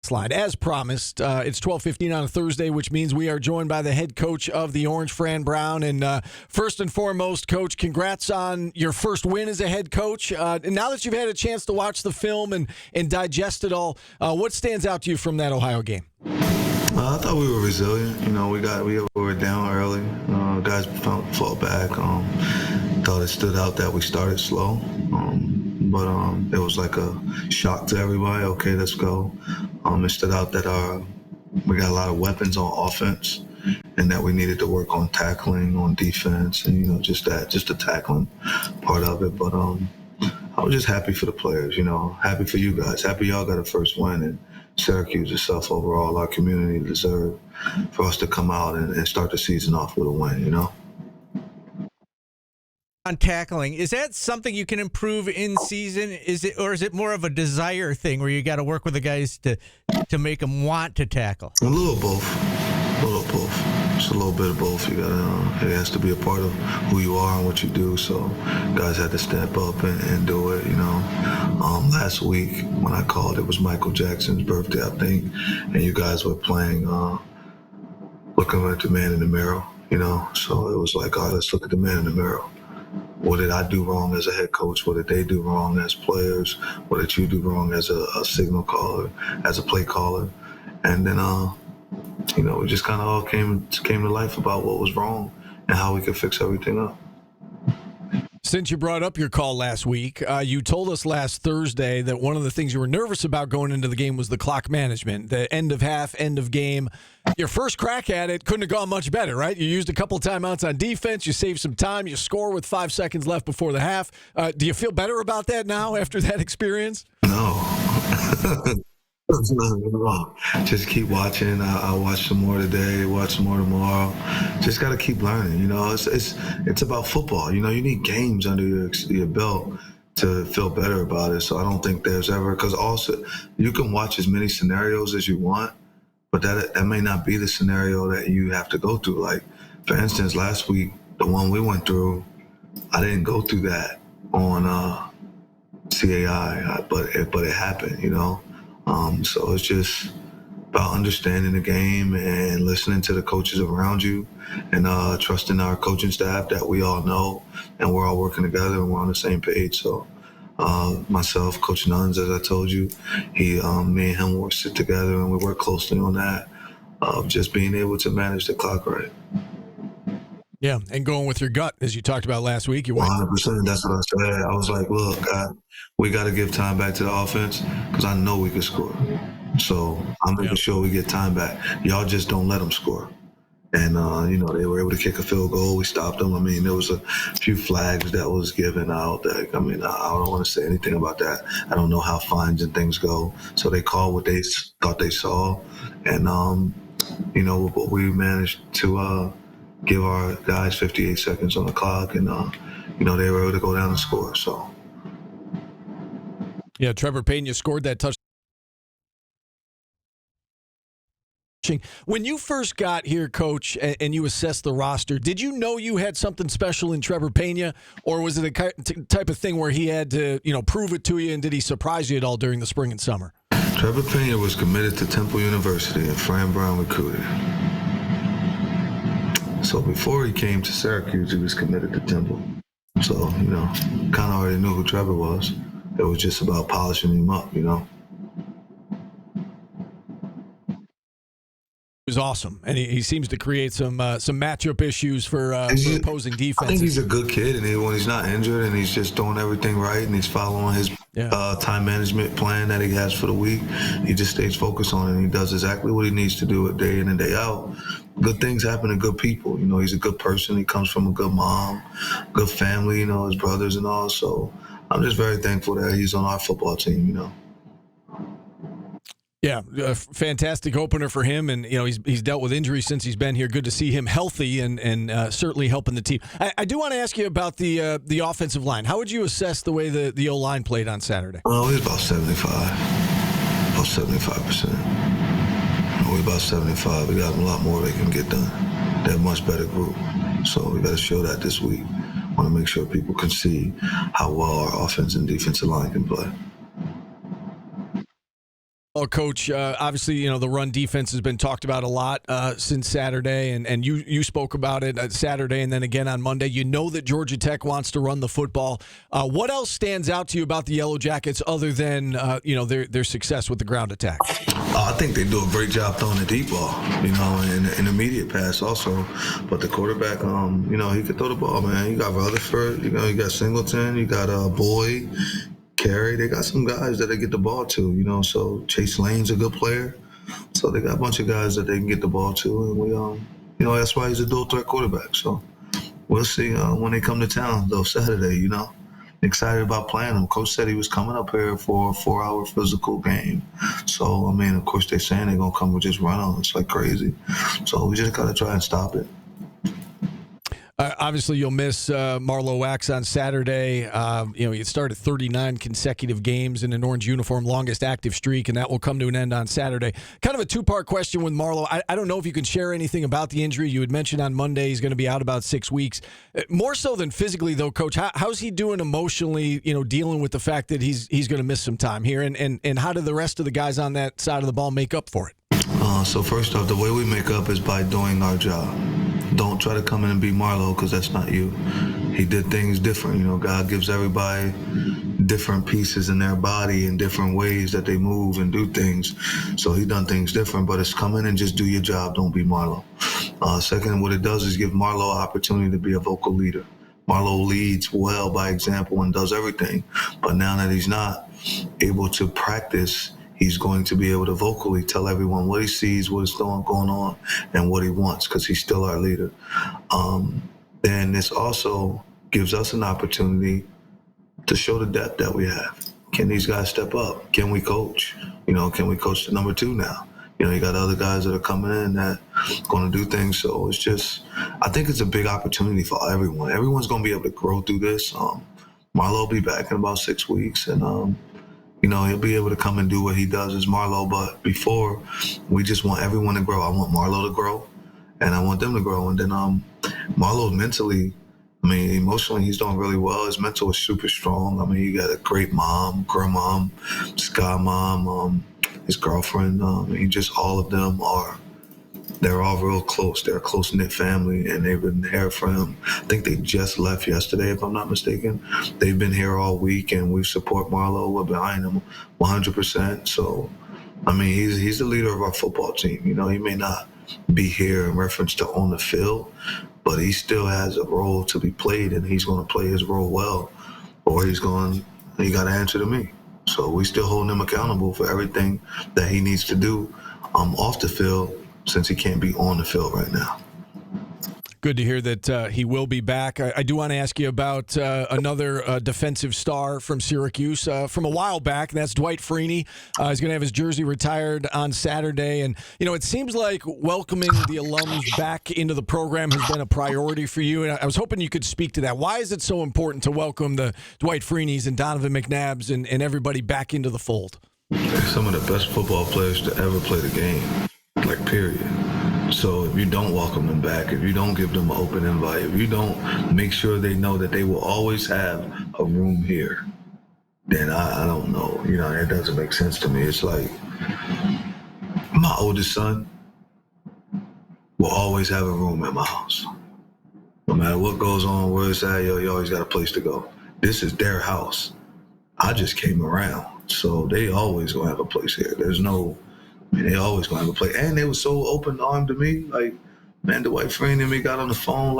Slide. As promised, it's 12:15 on a Thursday, which means we are joined by the head coach of the Orange, Fran Brown. And first and foremost, Coach, congrats on your first win as a head coach. And now that you've had a chance to watch the film and digest it all, what stands out to you from that Ohio game? I thought we were resilient. We were down early. Guys fought back. Thought it stood out that we started slow. But it was like a shock to everybody. Okay, let's go. It stood out that we got a lot of weapons on offense, and that we needed to work on tackling, on defense, and just the tackling part of it. But I was just happy for the players. Happy for you guys. Happy y'all got a first win, and Syracuse itself overall, our community deserved for us to come out and start the season off with a win. On tackling, is that something you can improve in season? Is it more of a desire thing where you got to work with the guys to make them want to tackle? A little both. Just a little bit of both. It has to be a part of who you are and what you do. So guys had to step up and do it. Last week when I called, it was Michael Jackson's birthday, I think, and you guys were playing, looking at the man in the mirror. So it was like, all right, let's look at the man in the mirror. What did I do wrong as a head coach? What did they do wrong as players? What did you do wrong as a signal caller, as a play caller? And then, we just kind of all came to life about what was wrong and how we could fix everything up. Since you brought up your call last week, you told us last Thursday that one of the things you were nervous about going into the game was the clock management, the end of half, end of game. Your first crack at it couldn't have gone much better, right? You used a couple timeouts on defense. You saved some time. You score with 5 seconds left before the half. Do you feel better about that now after that experience? No. Just keep watching. I'll watch some more today, watch some more tomorrow. Just got to keep learning. It's about football. You need games under your belt to feel better about it. So I don't think there's ever, because also you can watch as many scenarios as you want, but that may not be the scenario that you have to go through. Like, for instance, last week, the one we went through, I didn't go through that on CAI, but it happened, So it's just about understanding the game and listening to the coaches around you and trusting our coaching staff that we all know and we're all working together and we're on the same page. So myself, Coach Nuns, as I told you, me and him will sit together and we work closely on that of just being able to manage the clock right. Yeah, and going with your gut, as you talked about last week. 100%, that's what I said. I was like, look, we got to give time back to the offense because I know we can score. So I'm making sure we get time back. Y'all just don't let them score. And, they were able to kick a field goal. We stopped them. There was a few flags that was given out. I don't want to say anything about that. I don't know how fines and things go. So they called what they thought they saw. And, but we managed to give our guys 58 seconds on the clock. And, they were able to go down and score. So. Yeah, Trevor Pena scored that touchdown. When you first got here, Coach, and you assessed the roster, did you know you had something special in Trevor Pena, or was it a type of thing where he had to, prove it to you, and did he surprise you at all during the spring and summer? Trevor Pena was committed to Temple University, and Fran Brown recruited. So before he came to Syracuse, he was committed to Temple. So, kind of already knew who Trevor was. It was just about polishing him up, Was awesome, and he seems to create some matchup issues for opposing defenses. I think he's a good kid, and when he's not injured and he's just doing everything right and he's following his time management plan that he has for the week, he just stays focused on it and he does exactly what he needs to do day in and day out. Good things happen to good people. He's a good person. He comes from a good mom, good family, his brothers and all. So I'm just very thankful that he's on our football team, Yeah, a fantastic opener for him, and he's dealt with injuries since he's been here. Good to see him healthy and certainly helping the team. I do want to ask you about the offensive line. How would you assess the way the O-line played on Saturday? Well, it was about 75%. We're about 75. We got a lot more they can get done. They're a much better group, so we got to show that this week. Want to make sure people can see how well our offense and defensive line can play. Well, Coach, obviously, the run defense has been talked about a lot since Saturday, and you spoke about it Saturday and then again on Monday. You know that Georgia Tech wants to run the football. What else stands out to you about the Yellow Jackets other than, their success with the ground attack? I think they do a great job throwing the deep ball, and the intermediate pass also. But the quarterback, he could throw the ball, man. You got Rutherford, you got Singleton, you got Boyd. Carey, they got some guys that they get the ball to, so Chase Lane's a good player. So they got a bunch of guys that they can get the ball to, and we, that's why he's a dual threat quarterback. So we'll see when they come to town, though, Saturday, Excited about playing them. Coach said he was coming up here for a 4-hour physical game. So, of course, they're saying they're going to come and just run on us like crazy. So we just got to try and stop it. Obviously, you'll miss Marlowe Wax on Saturday. He started 39 consecutive games in an orange uniform, longest active streak, and that will come to an end on Saturday. Kind of a two-part question with Marlowe. I don't know if you can share anything about the injury. You had mentioned on Monday he's going to be out about 6 weeks. More so than physically, though, Coach, how's he doing emotionally, dealing with the fact that he's going to miss some time here? And how do the rest of the guys on that side of the ball make up for it? So first off, the way we make up is by doing our job. Don't try to come in and be Marlowe, because that's not you. He did things different. God gives everybody different pieces in their body and different ways that they move and do things. So he done things different, but it's come in and just do your job. Don't be Marlowe. Second, what it does is give Marlowe an opportunity to be a vocal leader. Marlowe leads well by example and does everything. But now that he's not able to practice, he's going to be able to vocally tell everyone what he sees, what is going on, and what he wants, because he's still our leader. Then this also gives us an opportunity to show the depth that we have. Can these guys step up? Can we coach? Can we coach the number 2 now? You got other guys that are coming in that are going to do things. So it's just, I think it's a big opportunity for everyone. Everyone's going to be able to grow through this. Marlowe will be back in about 6 weeks, and he'll be able to come and do what he does as Marlowe. But before, we just want everyone to grow. I want Marlowe to grow, and I want them to grow. And then Marlowe mentally, emotionally, he's doing really well. His mental is super strong. He got a great mom, grandmom, Sky mom, his girlfriend. Just all of them they're all real close. They're a close-knit family, and they've been here for him. I think they just left yesterday, if I'm not mistaken. They've been here all week, and we support Marlowe. We're behind him 100%. So, he's the leader of our football team. He may not be here in reference to on the field, but he still has a role to be played, and he's going to play his role well, or he got to answer to me. So we still hold him accountable for everything that he needs to do off the field, since he can't be on the field right now. Good to hear that he will be back. I do want to ask you about another defensive star from Syracuse from a while back, and that's Dwight Freeney. He's going to have his jersey retired on Saturday. And, it seems like welcoming the alums back into the program has been a priority for you. And I was hoping you could speak to that. Why is it so important to welcome the Dwight Freeneys and Donovan McNabbs and everybody back into the fold? They're some of the best football players to ever play the game. Period. So if you don't welcome them back, if you don't give them an open invite, if you don't make sure they know that they will always have a room here, then I don't know. It doesn't make sense to me. It's like my oldest son will always have a room at my house. No matter what goes on, where it's at, you always got a place to go. This is their house. I just came around. So they always going to have a place here. There's no... they always going to have a play. And they were so open-armed to me. Dwight Freeney and me got on the phone,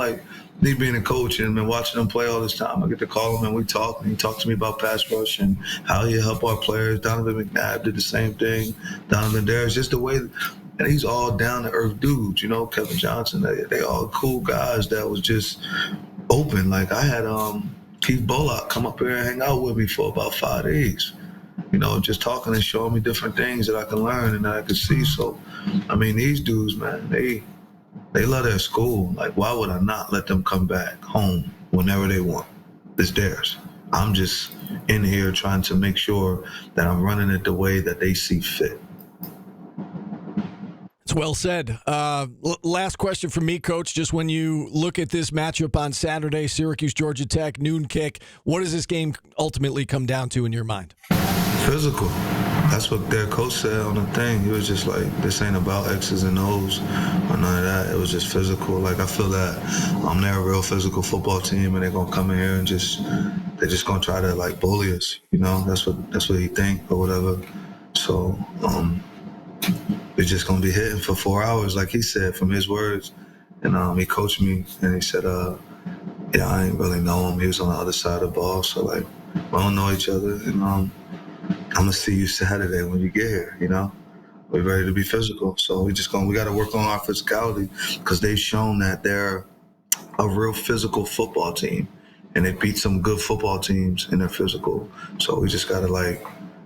me being a coach and been watching them play all this time. I get to call him and we talk, and he talked to me about pass rush and how he help our players. Donovan McNabb did the same thing. Donovan Darius, just the way, and he's all down-to-earth dudes, Kevin Johnson. They all cool guys that was just open. I had Keith Bullock come up here and hang out with me for about 5 days. Just talking and showing me different things that I can learn and that I can see. So, these dudes, man, they love their school. Why would I not let them come back home whenever they want? It's theirs. I'm just in here trying to make sure that I'm running it the way that they see fit. It's well said. Last question from me, Coach. Just when you look at this matchup on Saturday, Syracuse, Georgia Tech, noon kick, what does this game ultimately come down to in your mind? Physical. That's what their coach said on the thing. He was just like, this ain't about X's and O's or none of that. It was just physical. Like, I feel that they're a real physical football team, and they're gonna come in here and they're just gonna try to like bully us. You know, that's what he think or whatever. So we're just gonna be hitting for 4 hours, like he said, from his words. And he coached me, and he said, yeah, I ain't really know him. He was on the other side of the ball, so like, we don't know each other, and I'm gonna see you Saturday when you get here. You know, we're ready to be physical, so we got to work on our physicality, because they've shown that they're a real physical football team, and they beat some good football teams in their physical. So we just gotta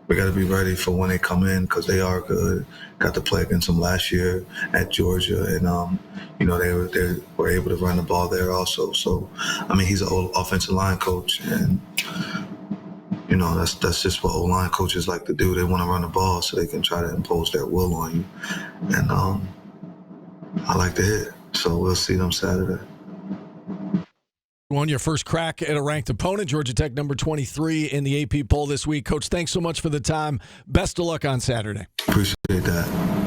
we got to be ready for when they come in, because they are good. Got to play against them last year at Georgia, and you know, they were able to run the ball there also. So I mean, he's an old offensive line coach, and you know, that's just what O-line coaches like to do. They want to run the ball so they can try to impose their will on you. And I like to hit. So we'll see them Saturday. You won your first crack at a ranked opponent, Georgia Tech number 23 in the AP poll this week. Coach, thanks so much for the time. Best of luck on Saturday. Appreciate that.